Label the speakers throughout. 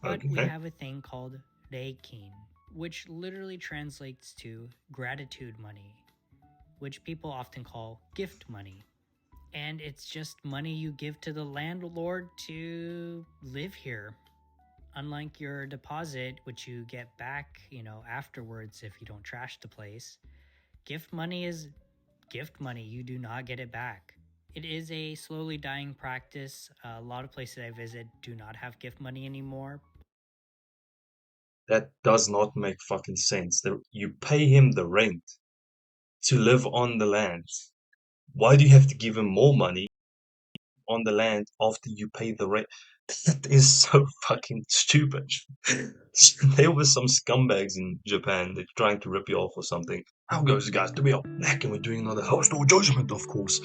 Speaker 1: But we
Speaker 2: Okay.
Speaker 1: have a thing called reikin, which literally translates to gratitude money, which people often call gift money. And it's just money you give to the landlord to live here. Unlike your deposit, which you get back, afterwards if you don't trash the place, gift money is gift money. You do not get it back. It is a slowly dying practice. A lot of places I visit do not have gift money anymore.
Speaker 2: That does not make fucking sense. You pay him the rent to live on the land. Why do you have to give him more money on the land after you pay the rent? That is so fucking stupid. There were some scumbags in Japan that trying to rip you off or something. How goes, guys? We are back and we're doing another household judgment, of course.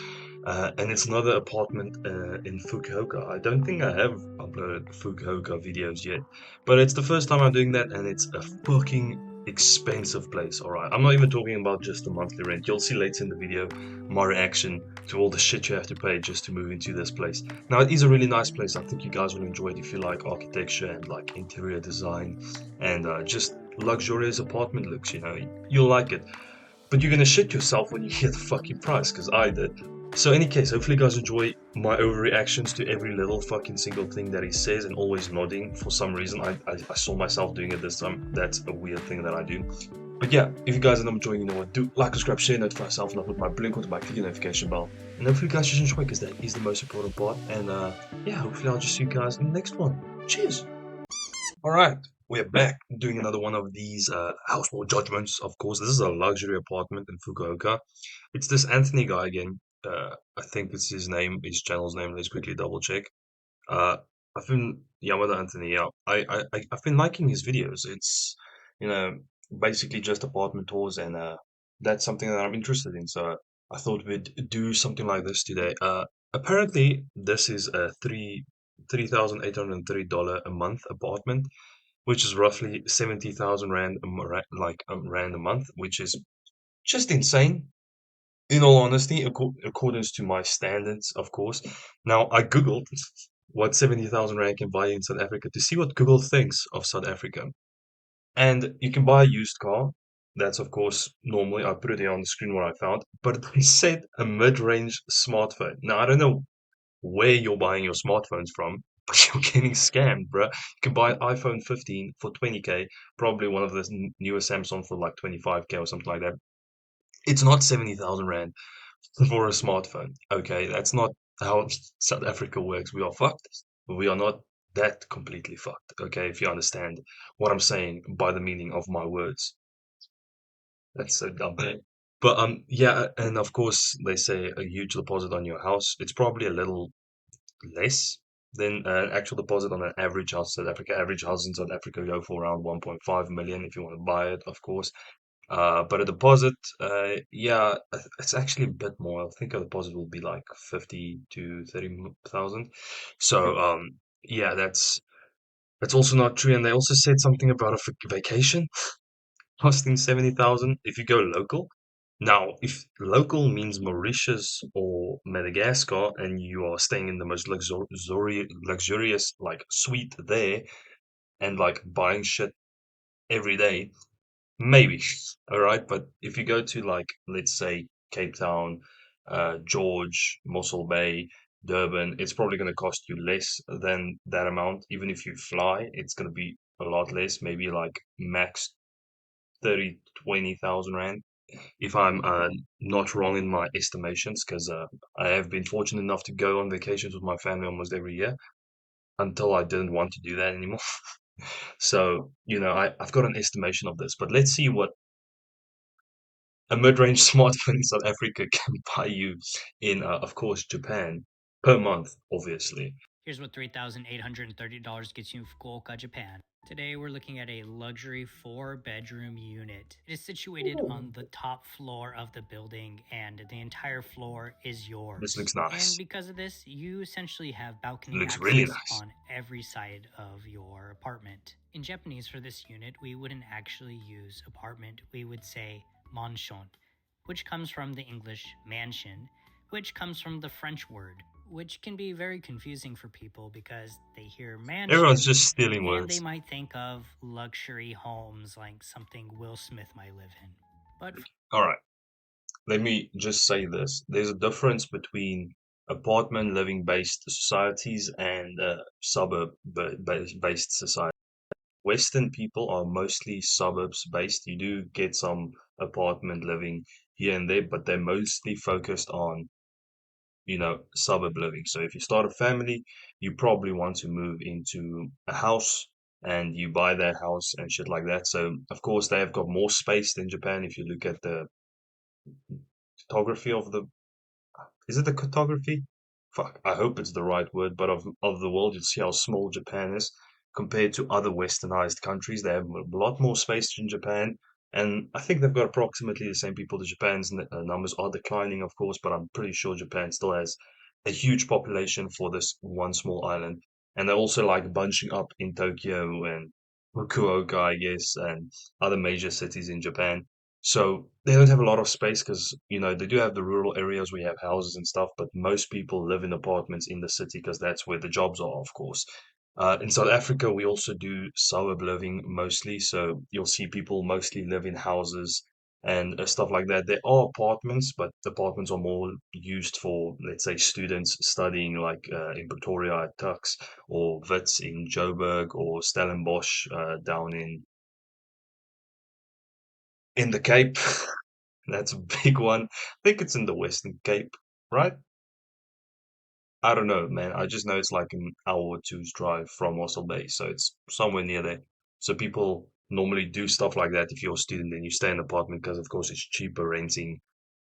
Speaker 2: And it's another apartment in Fukuoka. I don't think I have uploaded Fukuoka videos yet, but it's the first time I'm doing that, and it's a fucking expensive place. All right, I'm not even talking about just the monthly rent. You'll see later in the video my reaction to all the shit you have to pay just to move into this place. Now, it is a really nice place. I think you guys will enjoy it if you like architecture and like interior design and just luxurious apartment looks, you'll like it. But you're gonna shit yourself when you hear the fucking price, because I did. So, any case, hopefully, you guys enjoy my overreactions to every little fucking single thing that he says and always nodding for some reason. I saw myself doing it this time. That's a weird thing that I do. But yeah, if you guys end up enjoying, what, do like, subscribe, share, notify yourself, and I'll put my blink onto my click the notification bell. And hopefully, you guys just enjoy because that is the most important part. And yeah, hopefully, I'll just see you guys in the next one. Cheers. All right, we're back doing another one of these household judgments. Of course, this is a luxury apartment in Fukuoka. It's this Anthony guy again. I think it's his name, his channel's name. Let's quickly double check. Uh, I've been Yamada Anthony. Yeah, I've been liking his videos. It's you know basically just apartment tours, and that's something that I'm interested in. So I thought we'd do something like this today. Apparently this is a $3,830 a month apartment, which is roughly 70,000 rand, rand a month, which is just insane. In all honesty, accordance to my standards, of course. Now, I googled what 70,000 rand can buy in South Africa to see what Google thinks of South Africa. And you can buy a used car. That's, of course, normally, I put it here on the screen what I found. But they said a mid-range smartphone. Now, I don't know where you're buying your smartphones from, but you're getting scammed, bruh. You can buy an iPhone 15 for 20K, probably one of the newer Samsung for like 25K or something like that. It's not 70,000 rand for a smartphone. Okay, that's not how South Africa works. We are fucked, but we are not that completely fucked. Okay, if you understand what I'm saying by the meaning of my words. That's so dumb. But yeah, and of course they say a huge deposit on your house. It's probably a little less than an actual deposit on an average house in South Africa. Average house in South Africa go for around 1.5 million if you want to buy it, of course. But a deposit, yeah, it's actually a bit more. I think a deposit will be like 50 to 30,000. So, yeah, that's also not true. And they also said something about a vacation costing 70,000 if you go local. Now, if local means Mauritius or Madagascar and you are staying in the most luxurious like suite there and like buying shit every day, maybe. All right. But if you go to like, let's say Cape Town, George, Mossel Bay, Durban, it's probably going to cost you less than that amount. Even if you fly, it's going to be a lot less, maybe like max 30, 20,000 rand. If I'm not wrong in my estimations, because I have been fortunate enough to go on vacations with my family almost every year until I didn't want to do that anymore. So, I've got an estimation of this, but let's see what a mid-range smartphone in South Africa can buy you in, of course, Japan per month, obviously.
Speaker 1: Here's what $3,830 gets you in Fukuoka, Japan. Today we're looking at a luxury 4-bedroom unit. It is situated on the top floor of the building and the entire floor is
Speaker 2: This
Speaker 1: yours.
Speaker 2: looks
Speaker 1: And
Speaker 2: nice.
Speaker 1: because of this, you essentially have
Speaker 2: It
Speaker 1: balcony
Speaker 2: looks really
Speaker 1: access
Speaker 2: nice.
Speaker 1: on every side of your apartment. In Japanese for this unit, we wouldn't actually use apartment, we would say mansion, which comes from the English mansion, which comes from the French word which can be very confusing for people because they hear
Speaker 2: Everyone's
Speaker 1: mansion
Speaker 2: just stealing
Speaker 1: and they
Speaker 2: words.
Speaker 1: might think of luxury homes like something Will Smith might live in. But
Speaker 2: All right, let me just say this. There's a difference between apartment living based societies and based societies. Western people are mostly suburbs based. You do get some apartment living here and there, but they're mostly focused on, suburb living. So if you start a family, you probably want to move into a house and you buy that house and shit like that. So of course they have got more space than Japan. If you look at the photography of the is it the cartography? Fuck, I hope it's the right word, but of the world, you'll see how small Japan is compared to other westernized countries. They have a lot more space than Japan, and I think they've got approximately the same people. The Japan's numbers are declining, of course, but I'm pretty sure Japan still has a huge population for this one small island. And they're also like bunching up in Tokyo and Fukuoka, I guess, and other major cities in Japan. So they don't have a lot of space because, they do have the rural areas where you have houses and stuff, but most people live in apartments in the city because that's where the jobs are, of course. In South Africa, we also do suburb living mostly. So you'll see people mostly live in houses and stuff like that. There are apartments, but the apartments are more used for, let's say, students studying like in Pretoria at Tux or Wits in Joburg or Stellenbosch down in the Cape. That's a big one. I think it's in the Western Cape, right? I don't know, man. I just know it's like an hour or two's drive from Mossel Bay, so it's somewhere near there. So people normally do stuff like that if you're a student and you stay in an apartment because, of course, it's cheaper renting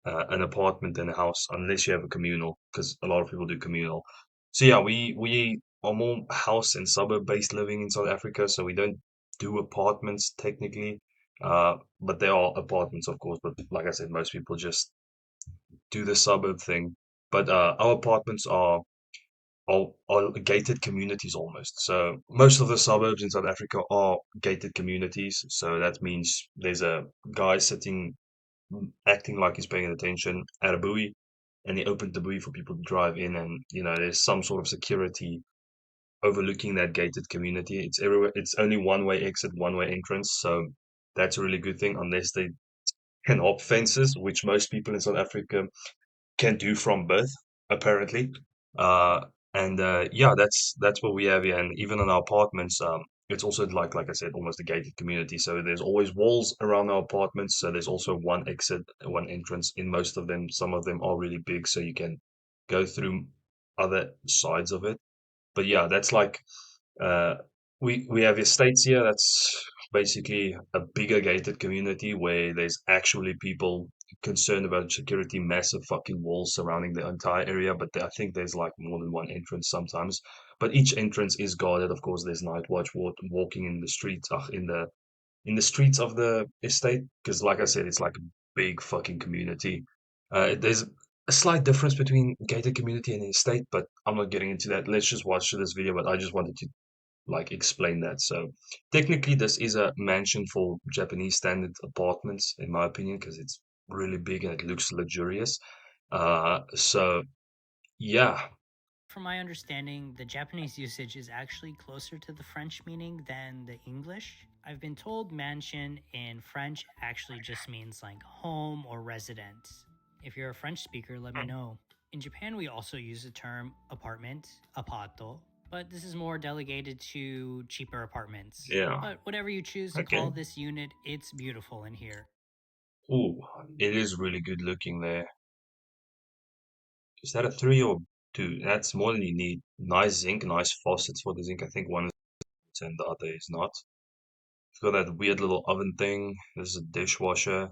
Speaker 2: an apartment than a house unless you have a communal, because a lot of people do communal. So yeah, we are more house and suburb based living in South Africa, so we don't do apartments technically. But there are apartments, of course. But like I said, most people just do the suburb thing. But our apartments are gated communities almost. So most of the suburbs in South Africa are gated communities. So that means there's a guy sitting, acting like he's paying attention at a buoy, and he opened the buoy for people to drive in, and there's some sort of security overlooking that gated community. It's everywhere. It's only one way exit, one way entrance. So that's a really good thing, unless they can hop fences, which most people in South Africa can do from birth, apparently. Uh, and yeah, that's what we have here. And even in our apartments, it's also like I said, almost a gated community. So there's always walls around our apartments. So there's also one exit, one entrance in most of them. Some of them are really big, so you can go through other sides of it. But yeah, that's like uh, we have estates here. That's basically a bigger gated community where there's actually people concerned about security, massive fucking walls surrounding the entire area. But I think there's like more than one entrance sometimes. But each entrance is guarded. Of course, there's night watch walking in the streets, in the streets of the estate. Because, like I said, it's like a big fucking community. There's a slight difference between gated community and estate, but I'm not getting into that. Let's just watch this video. But I just wanted to like explain that. So technically, this is a mansion for Japanese standard apartments, in my opinion, because it's really big and it looks luxurious. So yeah,
Speaker 1: from my understanding, the Japanese usage is actually closer to the French meaning than the English. I've been told mansion in French actually just means like home or residence. If you're a French speaker, let me know. In Japan, we also use the term apartment, apato, but this is more delegated to cheaper apartments.
Speaker 2: yeah,
Speaker 1: But whatever you choose to call
Speaker 2: okay.
Speaker 1: this unit, it's beautiful in here.
Speaker 2: Ooh, it is really good looking there. Is that a three or two? That's more than you need. Nice zinc, nice faucets for the zinc. I think one is and the other is not. It's got that weird little oven thing. This is a dishwasher.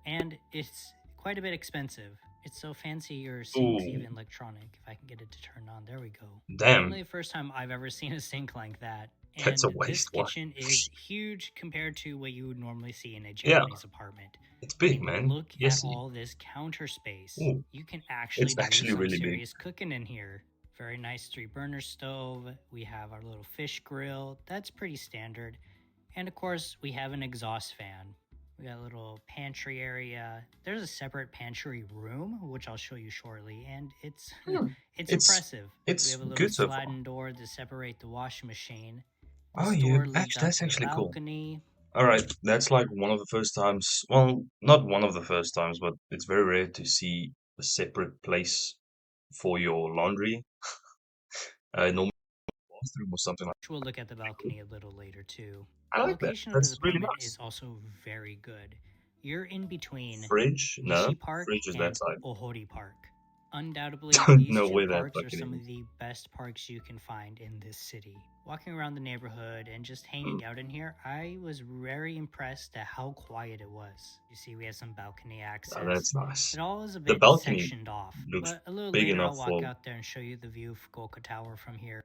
Speaker 1: And it's quite a bit expensive. It's so fancy your sink's
Speaker 2: Ooh,
Speaker 1: even electronic. If I can get it to turn on, there we go. Definitely
Speaker 2: damn,
Speaker 1: the first time I've ever seen a sink like that.
Speaker 2: that's a
Speaker 1: And this
Speaker 2: waste. What?
Speaker 1: kitchen is huge compared to what you would normally see in a
Speaker 2: Yeah,
Speaker 1: Japanese apartment.
Speaker 2: it's
Speaker 1: I
Speaker 2: big,
Speaker 1: mean,
Speaker 2: man.
Speaker 1: look at
Speaker 2: Yes.
Speaker 1: all this counter space.
Speaker 2: Ooh,
Speaker 1: You can actually
Speaker 2: it's
Speaker 1: do
Speaker 2: actually
Speaker 1: some
Speaker 2: really big.
Speaker 1: serious cooking in here. Very nice 3 burner stove. We have our little fish grill. That's pretty standard. And of course, we have an exhaust fan. We got a little pantry area. There's a separate pantry room, which I'll show you shortly, and it's
Speaker 2: Hmm.
Speaker 1: it's
Speaker 2: It's
Speaker 1: impressive. We
Speaker 2: it's
Speaker 1: have a little
Speaker 2: good so far.
Speaker 1: sliding door to separate the washing machine.
Speaker 2: Oh
Speaker 1: This
Speaker 2: yeah,
Speaker 1: door leads
Speaker 2: actually
Speaker 1: out
Speaker 2: that's
Speaker 1: to the
Speaker 2: actually cool.
Speaker 1: balcony.
Speaker 2: All right, that's like one of the first times. Well, not one of the first times, but it's very rare to see a separate place for your laundry. Normally bathroom or something like
Speaker 1: Which we'll look at the balcony a little later too.
Speaker 2: that. I
Speaker 1: The
Speaker 2: like that.
Speaker 1: location of this
Speaker 2: That's really
Speaker 1: apartment is
Speaker 2: nice.
Speaker 1: also very good. You're in between
Speaker 2: Fridge? No,
Speaker 1: Nishi Park
Speaker 2: fridge is that
Speaker 1: and
Speaker 2: side.
Speaker 1: Ohori Park. Undoubtedly,
Speaker 2: Don't
Speaker 1: these
Speaker 2: know
Speaker 1: two
Speaker 2: where that
Speaker 1: parks are
Speaker 2: fucking
Speaker 1: some of
Speaker 2: is.
Speaker 1: the best parks you can find in this city. Walking around the neighborhood and just
Speaker 2: Hmm.
Speaker 1: hanging out in here, I was very impressed at how quiet it was. You see, we have some balcony
Speaker 2: Oh,
Speaker 1: access.
Speaker 2: that's nice.
Speaker 1: It all is a
Speaker 2: The
Speaker 1: bit
Speaker 2: balcony
Speaker 1: sectioned off,
Speaker 2: looks
Speaker 1: but a little
Speaker 2: big
Speaker 1: later
Speaker 2: enough
Speaker 1: I'll walk
Speaker 2: for.
Speaker 1: out there and show you the view of Fukuoka Tower from here.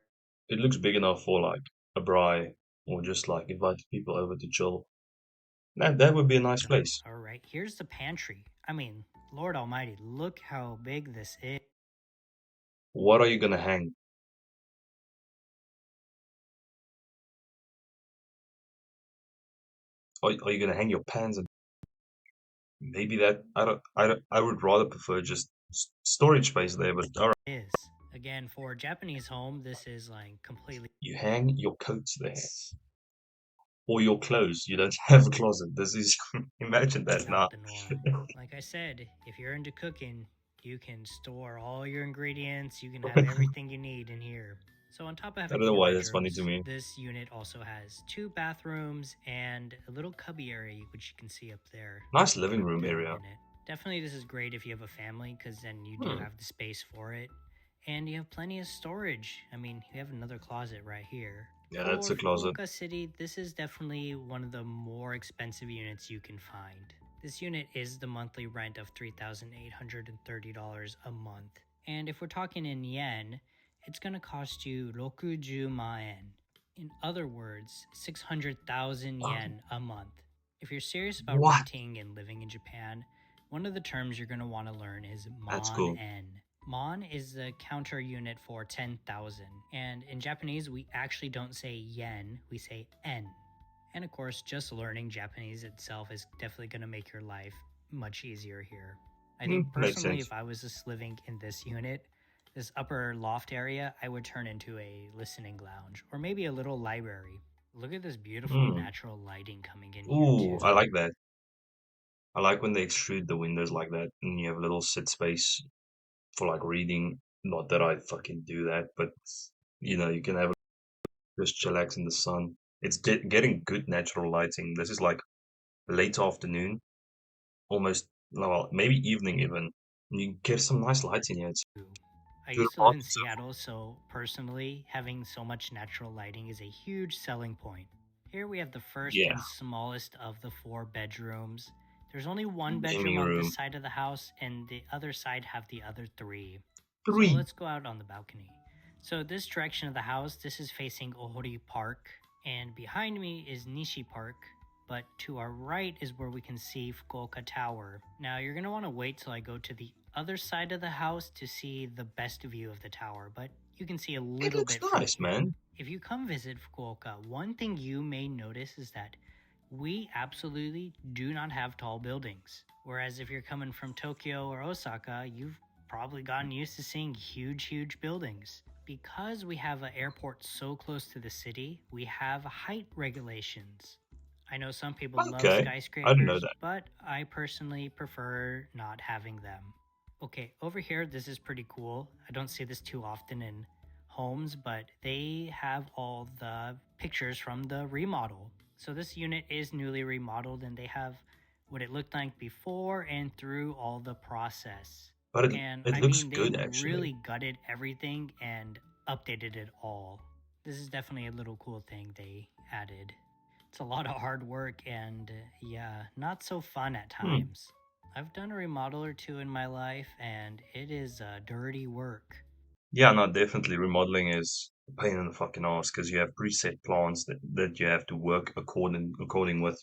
Speaker 2: It looks big enough for like a braai or just like inviting people over to chill. That would be a nice place.
Speaker 1: All right, here's the pantry. I mean, Lord Almighty, look how big this is.
Speaker 2: What are you gonna hang? Are you gonna hang your pans and maybe that I would rather prefer just storage space there, but all right.
Speaker 1: Is. Again, for a Japanese home, this is like completely
Speaker 2: You hang your coats there or your clothes. You don't have a closet. This is imagine that.
Speaker 1: out
Speaker 2: Nah.
Speaker 1: the norm. Like I said, if you're into cooking, you can store all your ingredients, you can have
Speaker 2: I
Speaker 1: everything you need in here. So, on top of
Speaker 2: don't
Speaker 1: having
Speaker 2: know
Speaker 1: four
Speaker 2: why that's funny to
Speaker 1: bedrooms,
Speaker 2: me.
Speaker 1: this unit also has two bathrooms and a little cubby area, which you can see up there.
Speaker 2: Nice
Speaker 1: I'll put
Speaker 2: living
Speaker 1: up
Speaker 2: room
Speaker 1: there in a
Speaker 2: area.
Speaker 1: minute. Definitely, this is great if you have a family because then you do
Speaker 2: Hmm.
Speaker 1: have the space for it. And you have plenty of storage. I mean, you have another closet right here.
Speaker 2: Yeah, that's
Speaker 1: For
Speaker 2: a closet.
Speaker 1: Fukuoka City, this is definitely one of the more expensive units you can find. This unit is the monthly rent of $3,830 a month. And if we're talking in yen, it's going to cost you 60 yen. In other words, 600,000
Speaker 2: Um,
Speaker 1: yen a month. If you're serious about
Speaker 2: what?
Speaker 1: renting and living in Japan, one of the terms you're going to want to learn is
Speaker 2: That's
Speaker 1: mon
Speaker 2: cool.
Speaker 1: en. Mon is the counter unit for 10,000. And in Japanese, we actually don't say yen, we say en. And of course, just learning Japanese itself is definitely going to make your life much easier here. I
Speaker 2: Hmm,
Speaker 1: think
Speaker 2: makes
Speaker 1: personally,
Speaker 2: sense.
Speaker 1: if I was just living in this unit, this upper loft area, I would turn into a listening lounge or maybe a little library. Look at this beautiful
Speaker 2: Hmm.
Speaker 1: natural lighting coming in here,
Speaker 2: Ooh, I
Speaker 1: too.
Speaker 2: like that. I like when they extrude the windows like that and you have a little sit space for like reading. Not that I fucking do that, but you can have just chillax in the sun. It's getting good natural lighting. This is like late afternoon, almost, well, maybe evening even. And you get some nice lighting here. It's
Speaker 1: I
Speaker 2: good
Speaker 1: used to live in
Speaker 2: apartment so
Speaker 1: Seattle, so personally, having so much natural lighting is a huge selling point. Here we have the first
Speaker 2: yeah,
Speaker 1: and smallest of the four bedrooms. There's only one bedroom
Speaker 2: gaming
Speaker 1: on this
Speaker 2: room.
Speaker 1: side of the house, and the other side have the other three. So
Speaker 2: Three.
Speaker 1: let's go out on the balcony. So this direction of the house, this is facing Ohori Park, and behind me is Nishi Park, but to our right is where we can see Fukuoka Tower. Now you're going to want to wait till I go to the other side of the house to see the best view of the tower, but you can see a
Speaker 2: It
Speaker 1: little
Speaker 2: looks
Speaker 1: bit from
Speaker 2: nice,
Speaker 1: here.
Speaker 2: man.
Speaker 1: If you come visit Fukuoka, one thing you may notice is that we absolutely do not have tall buildings. Whereas if you're coming from Tokyo or Osaka, you've probably gotten used to seeing huge buildings. Because we have an airport so close to the city, we have height regulations. I know some people love
Speaker 2: Okay, I didn't know
Speaker 1: skyscrapers,
Speaker 2: that.
Speaker 1: but I personally prefer not having them. Okay, over here, this is pretty cool. I don't see this too often in homes, but they have all the pictures from the remodel. So this unit is newly remodeled and they have what it looked like before and through all the process.
Speaker 2: But
Speaker 1: And
Speaker 2: it
Speaker 1: I
Speaker 2: looks
Speaker 1: mean, they
Speaker 2: good actually.
Speaker 1: really gutted everything and updated it all. This is definitely a little cool thing they added. It's a lot of hard work and, yeah, not so fun at
Speaker 2: Hmm.
Speaker 1: times. I've done a remodel or two in my life, and it is dirty work.
Speaker 2: Yeah, no, definitely remodeling is a pain in the fucking ass because you have preset plans that you have to work according with,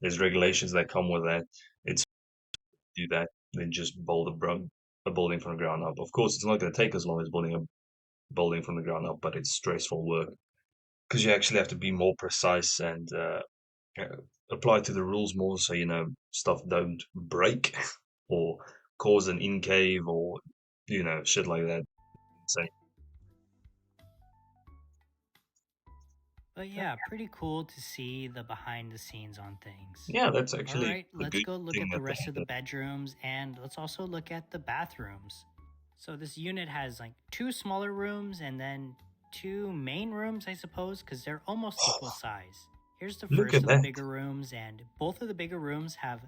Speaker 2: there's regulations that come with that. It's do that than just build a building from the ground up. Of course, it's not going to take as long as building a building from the ground up, but it's stressful work because you actually have to be more precise and apply to the rules more so stuff don't break or cause an in cave or shit like that. So
Speaker 1: But yeah, pretty cool to see the behind the scenes on things.
Speaker 2: yeah, that's
Speaker 1: All
Speaker 2: actually
Speaker 1: right,
Speaker 2: a
Speaker 1: let's
Speaker 2: good
Speaker 1: go look
Speaker 2: thing
Speaker 1: at the
Speaker 2: that they
Speaker 1: rest
Speaker 2: have
Speaker 1: of the
Speaker 2: that.
Speaker 1: bedrooms and let's also look at the bathrooms. So this unit has like two smaller rooms and then two main rooms, I suppose, because they're almost equal size. Here's the
Speaker 2: Look
Speaker 1: first
Speaker 2: at
Speaker 1: of the
Speaker 2: that.
Speaker 1: bigger rooms, and both of the bigger rooms have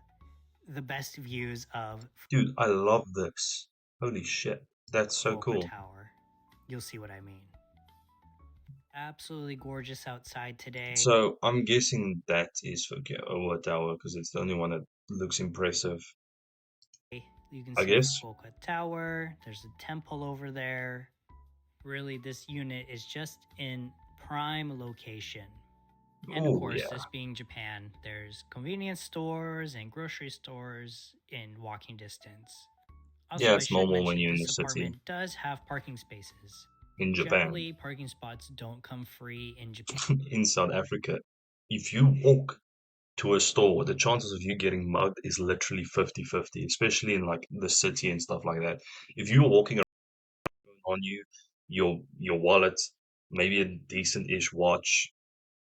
Speaker 1: the best views of
Speaker 2: Dude, I love this. Holy shit. That's so
Speaker 1: Fukuoka
Speaker 2: cool.
Speaker 1: Tower. You'll see what I mean. Absolutely gorgeous outside today.
Speaker 2: So I'm guessing that is for Owa Tower because it's the only one that looks impressive,
Speaker 1: You can
Speaker 2: I
Speaker 1: see
Speaker 2: guess.
Speaker 1: Fukuoka Tower. There's a temple over there. Really, this unit is just in prime location. And of
Speaker 2: Oh
Speaker 1: course,
Speaker 2: yeah.
Speaker 1: this being Japan, there's convenience stores and grocery stores in walking distance.
Speaker 2: Yeah,
Speaker 1: Also, I
Speaker 2: it's
Speaker 1: should
Speaker 2: normal when
Speaker 1: mention
Speaker 2: you're in the
Speaker 1: this
Speaker 2: city
Speaker 1: apartment does have parking spaces.
Speaker 2: in Japan.
Speaker 1: Generally, parking spots don't come free in Japan.
Speaker 2: In South Africa, if you walk to a store, the chances of you getting mugged is literally 50-50, especially in like the city and stuff like that. If you're walking on you, your wallet, maybe a decent-ish watch,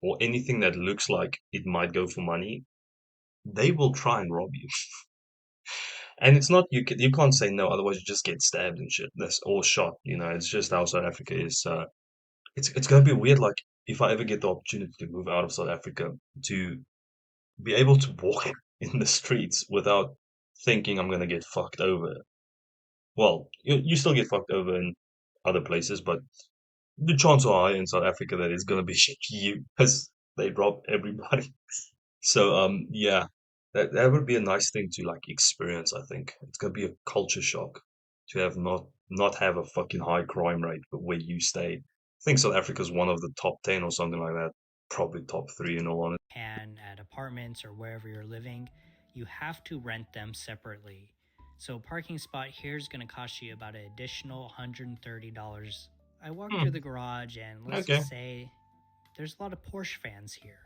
Speaker 2: or anything that looks like it might go for money, they will try and rob you. And it's not you can't say no, otherwise you just get stabbed and shit. That's or shot. It's just how South Africa is. It's gonna be weird. Like if I ever get the opportunity to move out of South Africa, to be able to walk in the streets without thinking I'm gonna get fucked over. Well, you still get fucked over in other places, but the chances are high in South Africa that it's gonna be you because they rob everybody. So yeah, that would be a nice thing to like experience, I think. It's gonna be a culture shock to have not have a fucking high crime rate, but where you stay. I think South Africa's one of the top 10 or something like that. Probably top three in all honesty.
Speaker 1: At apartments or wherever you're living, you have to rent them separately. So, parking spot here is going to cost you about an additional $130. I walked through
Speaker 2: Hmm,
Speaker 1: the garage, and let's
Speaker 2: okay.
Speaker 1: just say there's a lot of Porsche fans here.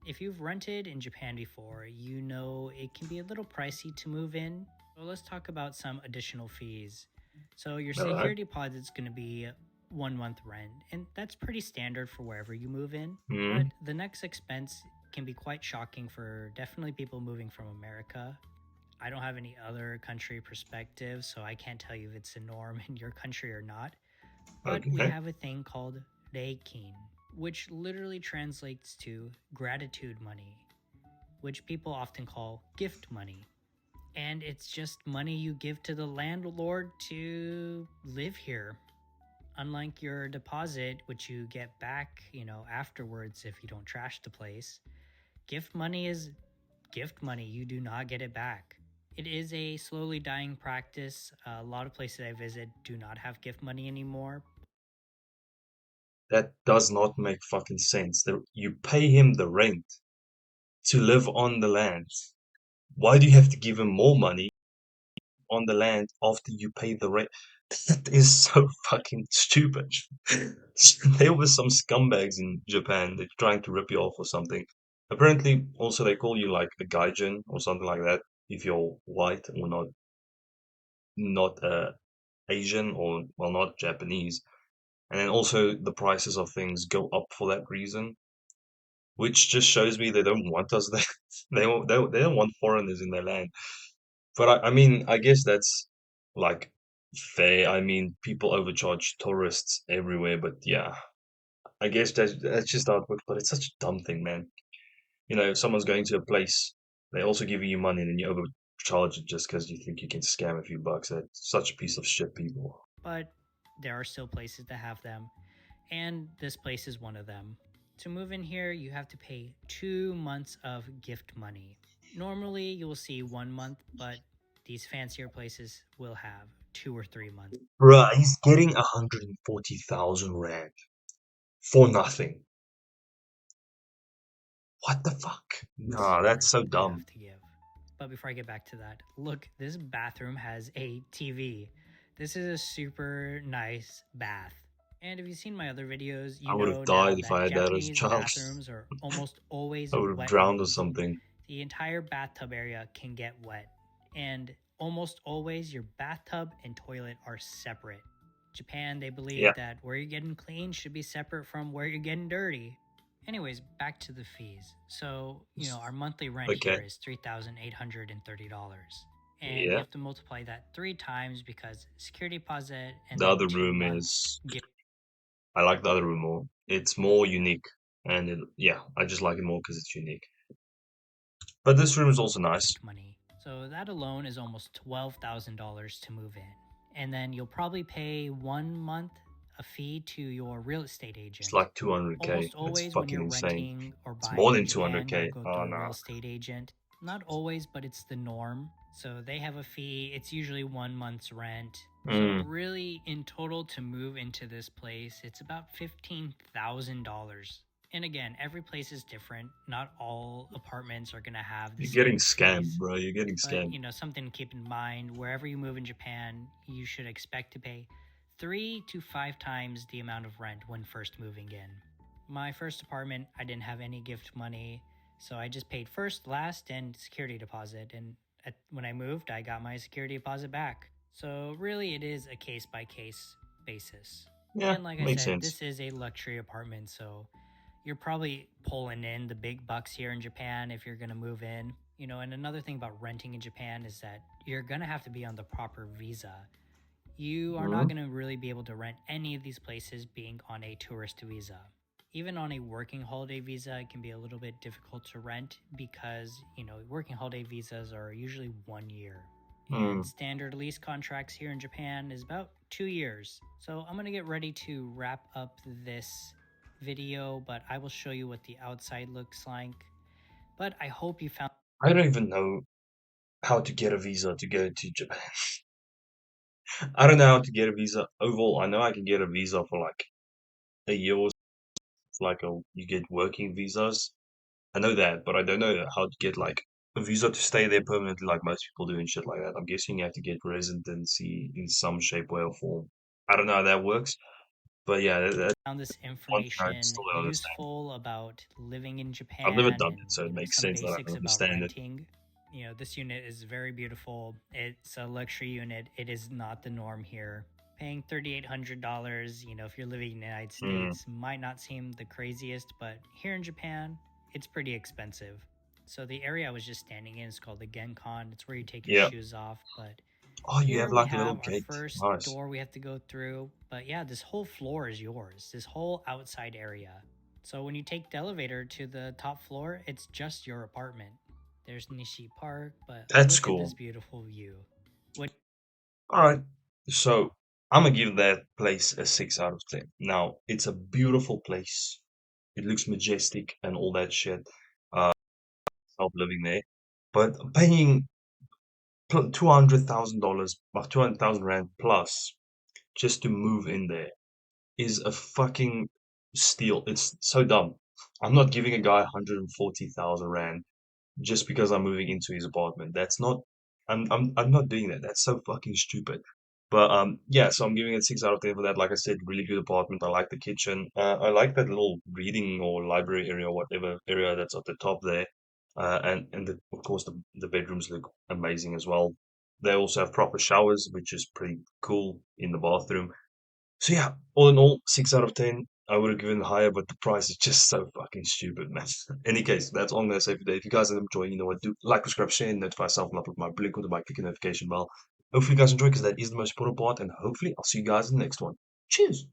Speaker 1: If you've rented in Japan before, you know it can be a little pricey to move in. So let's talk about some additional fees. So your
Speaker 2: All right.
Speaker 1: security deposit is going to be 1 month rent, and that's pretty standard for wherever you move in. But
Speaker 2: Hmm.
Speaker 1: the next expense can be quite shocking for definitely people moving from America. I don't have any other country perspective, so I can't tell you if it's a norm in your country or not. But we
Speaker 2: Okay.
Speaker 1: have a thing called reikin, which literally translates to gratitude money, which people often call gift money. And it's just money you give to the landlord to live here. Unlike your deposit, which you get back, afterwards if you don't trash the place, gift money is gift money. You do not get it back. It is a slowly dying practice. A lot of places I visit do not have gift money anymore.
Speaker 2: That does not make fucking sense. You pay him the rent to live on the land. Why do you have to give him more money on the land after you pay the rent? That is so fucking stupid. There were some scumbags in Japan that trying to rip you off or something. Apparently, also they call you like a gaijin or something like that if you're white or not Asian or well not Japanese. And then also the prices of things go up for that reason, which just shows me they don't want us there. They don't want foreigners in their land. But I mean, I guess that's like fair. I mean, people overcharge tourists everywhere, but yeah, I guess that's just how it works. But it's such a dumb thing, man. If someone's going to a place, they also giving you money, and then you overcharge it just because you think you can scam a few bucks. That's such a piece of shit, people.
Speaker 1: But there are still places that have them, and this place is one of them. To move in here, you have to pay 2 months of gift money. Normally, you will see 1 month, but these fancier places will have 2 or 3 months.
Speaker 2: Bruh, he's getting 140,000 rand for nothing. What the fuck? Nah, that's
Speaker 1: Dollars
Speaker 2: so
Speaker 1: you
Speaker 2: dumb.
Speaker 1: have to give. But before I get back to that, look, this bathroom has a TV. This is a super nice bath. And if you've seen my other videos, you
Speaker 2: I would have
Speaker 1: know
Speaker 2: died
Speaker 1: now
Speaker 2: if I
Speaker 1: that
Speaker 2: had that as a
Speaker 1: Japanese
Speaker 2: child.
Speaker 1: bathrooms are almost always
Speaker 2: I would have
Speaker 1: wet
Speaker 2: drowned or
Speaker 1: rooms.
Speaker 2: something.
Speaker 1: the entire bathtub area can get wet. And almost always, your bathtub and toilet are separate. Japan, they
Speaker 2: Yeah,
Speaker 1: believe that where you're getting clean should be separate from where you're getting dirty. Anyways, back to the fees. So, our monthly rent here
Speaker 2: okay.
Speaker 1: is $3,830. And you
Speaker 2: Yeah.
Speaker 1: have to multiply that 3 times because security deposit and
Speaker 2: The
Speaker 1: then
Speaker 2: other room
Speaker 1: 2 months
Speaker 2: is,
Speaker 1: gift
Speaker 2: I like the other room more. It's more unique. And yeah, I just like it more because it's unique. But this room is also nice.
Speaker 1: money. So that alone is almost $12,000 to move in. And then you'll probably pay 1 month a fee to your real estate
Speaker 2: It's
Speaker 1: agent.
Speaker 2: like 200K.
Speaker 1: Almost
Speaker 2: That's
Speaker 1: always when
Speaker 2: fucking
Speaker 1: you're
Speaker 2: insane.
Speaker 1: renting or
Speaker 2: It's more
Speaker 1: buying in
Speaker 2: than
Speaker 1: Japan, you'll
Speaker 2: 200K.
Speaker 1: go
Speaker 2: Oh,
Speaker 1: through a
Speaker 2: no.
Speaker 1: real estate agent. Not always, but it's the norm. So they have a fee. It's usually 1 month's rent. So
Speaker 2: Mm.
Speaker 1: really, in total, to move into this place, it's about $15,000. And again, every place is different. Not all apartments are going to have the
Speaker 2: You're getting
Speaker 1: same
Speaker 2: scammed,
Speaker 1: fees.
Speaker 2: bro. You're getting
Speaker 1: But,
Speaker 2: scammed.
Speaker 1: something to keep in mind, wherever you move in Japan, you should expect to pay 3 to 5 times the amount of rent when first moving in. My first apartment, I didn't have any gift money, so I just paid first, last, and security deposit. And when I moved, I got my security deposit back. So really, it is a case by case basis.
Speaker 2: Yeah,
Speaker 1: And like I
Speaker 2: makes
Speaker 1: said,
Speaker 2: sense.
Speaker 1: this is a luxury apartment, so you're probably pulling in the big bucks here in Japan if you're going to move in. And another thing about renting in Japan is that you're going to have to be on the proper visa. You are not
Speaker 2: Mm.
Speaker 1: going to really be able to rent any of these places being on a tourist visa. Even on a working holiday visa, it can be a little bit difficult to rent because, working holiday visas are usually 1 year. And
Speaker 2: Mm.
Speaker 1: standard lease contracts here in Japan is about 2 years. So I'm going to get ready to wrap up this video, but I will show you what the outside looks like. But I hope you found
Speaker 2: I don't even know how to get a visa to go to Japan. I don't know how to get a visa overall. I know I can get a visa for like a year or like you get working visas. I know that, but I don't know how to get like a visa to stay there permanently like most people do and shit like that. I'm guessing you have to get residency in some shape, way, or form. I don't know how that works, but yeah, that's
Speaker 1: this
Speaker 2: one thing I
Speaker 1: information
Speaker 2: still don't understand.
Speaker 1: useful about living in
Speaker 2: I've never
Speaker 1: Japan
Speaker 2: done
Speaker 1: and,
Speaker 2: it, so it makes
Speaker 1: some
Speaker 2: sense that I
Speaker 1: basics
Speaker 2: don't
Speaker 1: about
Speaker 2: understand it.
Speaker 1: renting. This unit is very beautiful. It's a luxury unit. It is not the norm here. Paying $3,800, if you're living in the United
Speaker 2: Mm,
Speaker 1: States, might not seem the craziest, but here in Japan, it's pretty expensive. So the area I was just standing in is called the Genkan. It's where you take your
Speaker 2: yeah.
Speaker 1: shoes off, but
Speaker 2: Oh, you have
Speaker 1: here we
Speaker 2: like a little
Speaker 1: have our
Speaker 2: gate.
Speaker 1: first
Speaker 2: Nice.
Speaker 1: door we have to go through. But yeah, this whole floor is yours, this whole outside area. So when you take the elevator to the top floor, it's just your apartment. There's Nishi Park, but
Speaker 2: That's
Speaker 1: look at this
Speaker 2: cool.
Speaker 1: beautiful view. What
Speaker 2: All right. So I'm gonna give that place a 6 out of 10. Now, it's a beautiful place. It looks majestic and all that shit. Of living there, but paying $200,000, 200,000 rand plus just to move in there is a fucking steal. It's so dumb. I'm not giving a guy 140,000 rand just because I'm moving into his apartment. That's not. I'm not doing that. That's so fucking stupid. But yeah. So I'm giving it 6 out of 10 for that. Like I said, really good apartment. I like the kitchen. I like that little reading or library area, whatever area that's at the top there. And of course the bedrooms look amazing as well. They also have proper showers, which is pretty cool in the bathroom. So yeah, all in all, 6 out of 10. I would have given higher, but the price is just so fucking stupid, man. Any case, that's all I'm gonna say for today. If you guys are enjoying, you know what, do like, subscribe, share, and notify yourself and upload my blink or by clicking the notification bell. Hopefully you guys enjoy because that is the most important part, and hopefully I'll see you guys in the next one. Cheers.